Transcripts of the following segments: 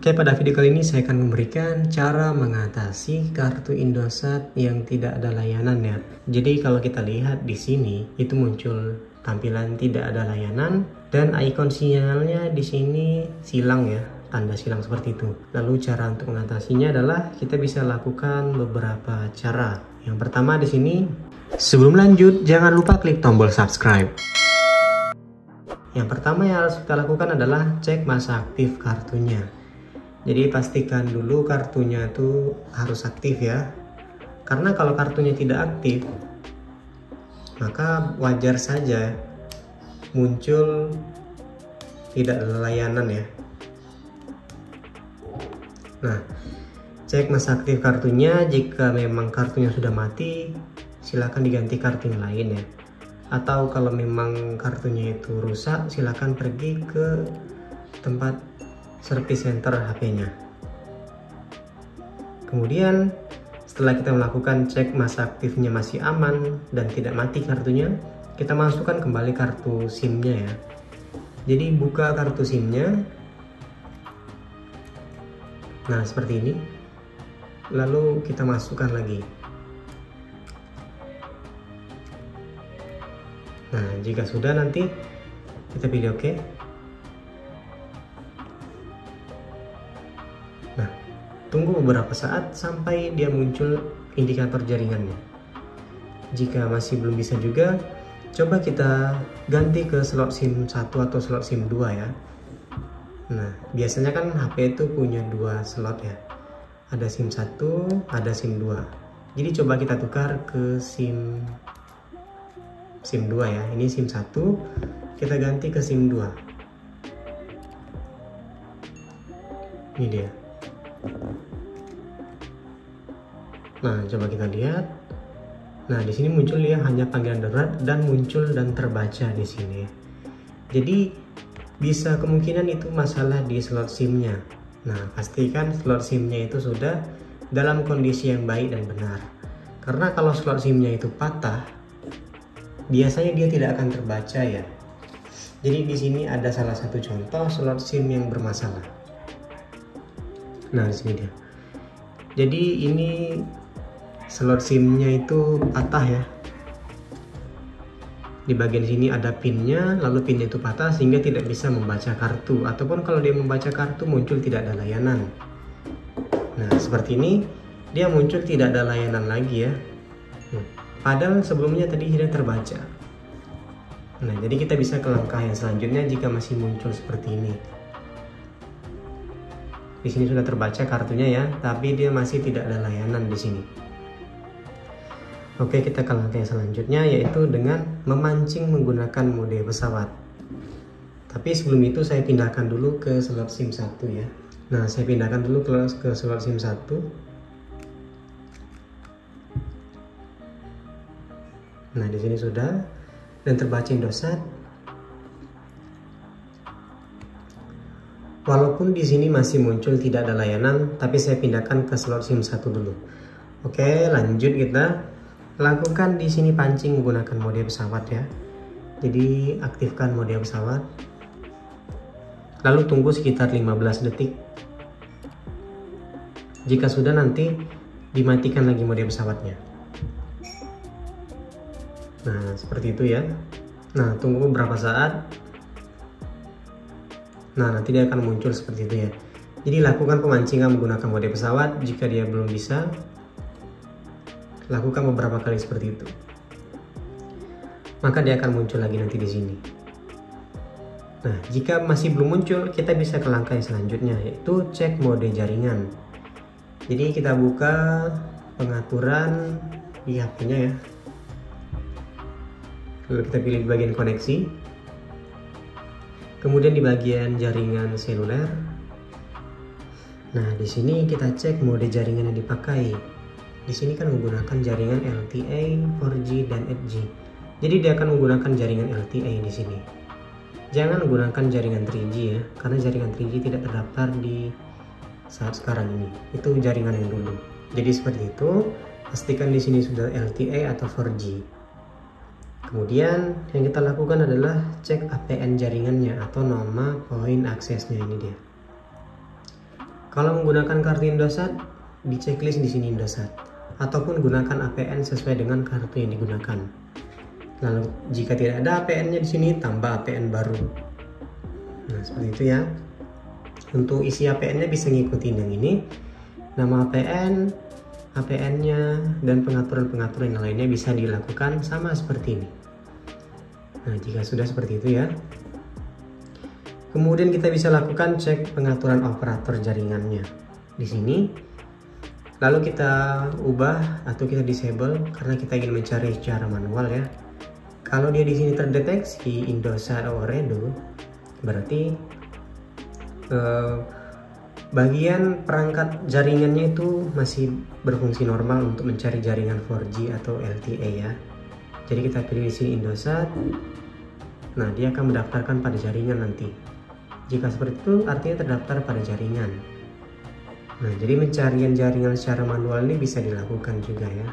Oke, pada video kali ini saya akan memberikan cara mengatasi kartu Indosat yang tidak ada layanan ya. Jadi kalau kita lihat di sini itu muncul tampilan tidak ada layanan dan ikon sinyalnya di sini silang ya, tanda silang seperti itu. Lalu cara untuk mengatasinya adalah kita bisa lakukan beberapa cara. Yang pertama di sini, sebelum lanjut jangan lupa klik tombol subscribe. Yang pertama yang harus kita lakukan adalah cek masa aktif kartunya. Jadi pastikan dulu kartunya itu harus aktif ya. Karena kalau kartunya tidak aktif, maka wajar saja muncul tidak ada layanan ya. Nah, cek masa aktif kartunya. Jika memang kartunya sudah mati, silakan diganti kartu yang lain ya. Atau kalau memang kartunya itu rusak, silakan pergi ke tempat service center HP-nya. Kemudian setelah kita melakukan cek masa aktifnya masih aman dan tidak mati kartunya, kita masukkan kembali kartu SIM-nya ya. Jadi buka kartu SIM-nya. Nah, seperti ini. Lalu kita masukkan lagi. Nah, jika sudah nanti kita pilih OK. Nah, tunggu beberapa saat sampai dia muncul indikator jaringannya. Jika masih belum bisa juga, coba kita ganti ke slot SIM 1 atau slot SIM 2 ya. Nah, biasanya kan HP itu punya dua slot ya. Ada SIM 1, ada SIM 2. Jadi coba kita tukar ke SIM 2 ya. Ini SIM 1, kita ganti ke SIM 2. Ini dia. Nah, coba kita lihat. Nah, di sini muncul ya hanya panggilan darurat dan muncul dan terbaca di sini. Jadi bisa kemungkinan itu masalah di slot SIM-nya. Nah, pastikan slot SIM-nya itu sudah dalam kondisi yang baik dan benar. Karena kalau slot SIM-nya itu patah, biasanya dia tidak akan terbaca ya. Jadi di sini ada salah satu contoh slot SIM yang bermasalah. Nah, di sini dia. Jadi ini slot SIM-nya itu patah ya. Di bagian sini ada pin-nya, lalu pin itu patah sehingga tidak bisa membaca kartu. Ataupun kalau dia membaca kartu muncul tidak ada layanan. Nah, seperti ini dia muncul tidak ada layanan lagi ya. Padahal sebelumnya tadi sudah terbaca. Nah, jadi kita bisa ke langkah yang selanjutnya jika masih muncul seperti ini. Di sini sudah terbaca kartunya ya, tapi dia masih tidak ada layanan di sini. Oke, kita ke langkah yang selanjutnya yaitu dengan memancing menggunakan mode pesawat. Tapi sebelum itu saya pindahkan dulu ke slot SIM 1 ya. Nah, saya pindahkan dulu ke slot SIM 1. Nah, di sini sudah dan terbaca Indosat. Walaupun di sini masih muncul tidak ada layanan, tapi saya pindahkan ke slot SIM 1 dulu. Oke, lanjut kita lakukan di sini pancing menggunakan mode pesawat ya. Jadi aktifkan mode pesawat. Lalu tunggu sekitar 15 detik. Jika sudah nanti dimatikan lagi mode pesawatnya. Nah, seperti itu ya. Nah, tunggu beberapa saat. Nah, nanti dia akan muncul seperti itu ya. Jadi lakukan pemancingan menggunakan mode pesawat. Jika dia belum bisa, lakukan beberapa kali seperti itu. Maka dia akan muncul lagi nanti di sini. Nah, jika masih belum muncul, kita bisa ke langkah yang selanjutnya, yaitu cek mode jaringan. Jadi kita buka pengaturan di HP-nya ya. Lalu kita pilih di bagian koneksi. Kemudian di bagian jaringan seluler. Nah, di sini kita cek mode jaringan yang dipakai. Di sini kan menggunakan jaringan LTE, 4G dan 8G. Jadi dia akan menggunakan jaringan LTE di sini. Jangan menggunakan jaringan 3G ya, karena jaringan 3G tidak terdaftar di saat sekarang ini. Itu jaringan yang dulu. Jadi seperti itu. Pastikan di sini sudah LTE atau 4G. Kemudian yang kita lakukan adalah cek APN jaringannya atau nama poin aksesnya, ini dia. Kalau menggunakan kartu Indosat, di checklist di sini Indosat, ataupun gunakan APN sesuai dengan kartu yang digunakan. Lalu jika tidak ada APN-nya di sini, tambah APN baru. Nah, seperti itu ya. Untuk isi APN-nya bisa ngikutin yang ini. Nama APN, APN-nya, dan pengaturan-pengaturan yang lainnya bisa dilakukan sama seperti ini. Nah, jika sudah seperti itu ya. Kemudian kita bisa lakukan cek pengaturan operator jaringannya di sini. Lalu kita ubah atau kita disable karena kita ingin mencari secara manual ya. Kalau dia di sini terdeteksi Indosat Ooredoo, berarti bagian perangkat jaringannya itu masih berfungsi normal untuk mencari jaringan 4G atau LTE ya. Jadi kita pilih di sini Indosat. Nah, dia akan mendaftarkan pada jaringan nanti. Jika seperti itu artinya terdaftar pada jaringan. Nah, jadi pencarian jaringan secara manual ini bisa dilakukan juga ya.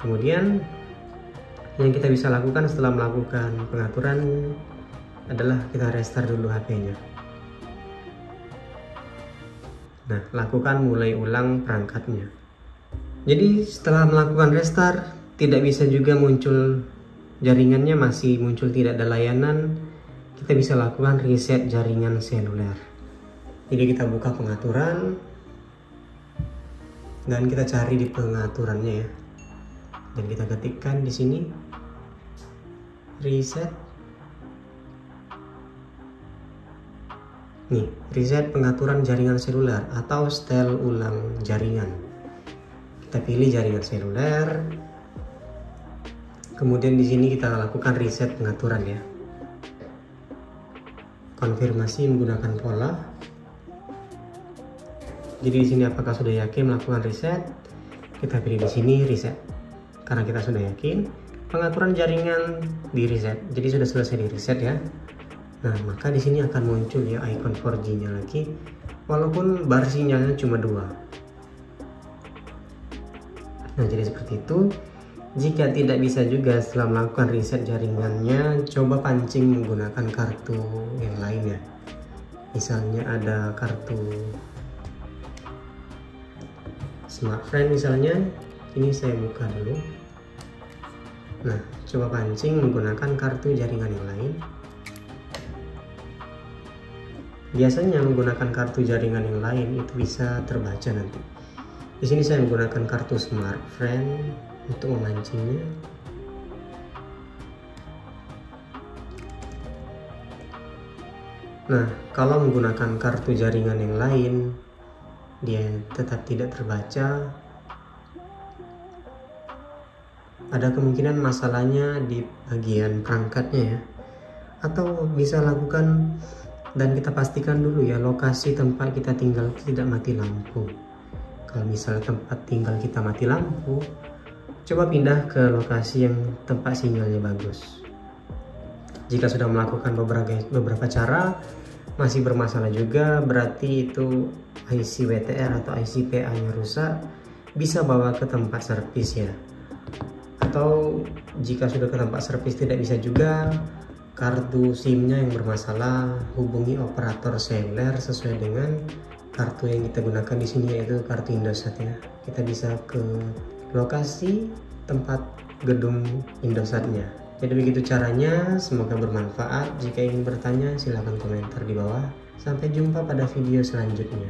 Kemudian yang kita bisa lakukan setelah melakukan pengaturan adalah kita restart dulu HP-nya. Nah, lakukan mulai ulang perangkatnya. Jadi setelah melakukan restart tidak bisa juga muncul jaringannya, masih muncul tidak ada layanan. Kita bisa lakukan reset jaringan seluler. Jadi kita buka pengaturan dan kita cari di pengaturannya ya. Dan kita ketikkan di sini reset. Nih, reset pengaturan jaringan seluler atau setel ulang jaringan. Kita pilih jaringan seluler. Kemudian di sini kita lakukan reset pengaturan ya. Konfirmasi menggunakan pola. Jadi di sini apakah sudah yakin melakukan reset? Kita pilih di sini reset. Karena kita sudah yakin, pengaturan jaringan di reset. Jadi sudah selesai di reset ya. Nah, maka di sini akan muncul ya icon 4G-nya lagi, walaupun bar sinyalnya cuma 2. Nah, jadi seperti itu. Jika tidak bisa juga setelah melakukan reset jaringannya, coba pancing menggunakan kartu yang lainnya. Misalnya ada kartu Smartfren misalnya, ini saya buka dulu. Nah, coba pancing menggunakan kartu jaringan yang lain. Biasanya menggunakan kartu jaringan yang lain itu bisa terbaca nanti. Di sini saya menggunakan kartu Smartfren untuk memancingnya. Nah, kalau menggunakan kartu jaringan yang lain, dia tetap tidak terbaca. Ada kemungkinan masalahnya di bagian perangkatnya ya. Atau bisa lakukan dan kita pastikan dulu ya lokasi tempat kita tinggal tidak mati lampu. Kalau misalnya tempat tinggal kita mati lampu, coba pindah ke lokasi yang tempat sinyalnya bagus. Jika sudah melakukan beberapa cara masih bermasalah juga, berarti itu IC WTR atau IC PA-nya rusak, bisa bawa ke tempat servis ya. Atau jika sudah ke tempat servis tidak bisa juga, kartu SIM-nya yang bermasalah, hubungi operator seluler sesuai dengan kartu yang kita gunakan di sini, yaitu kartu Indosat ya. Kita bisa ke lokasi tempat gedung Indosatnya. Jadi begitu caranya, semoga bermanfaat. Jika ingin bertanya silahkan komentar di bawah. Sampai jumpa pada video selanjutnya.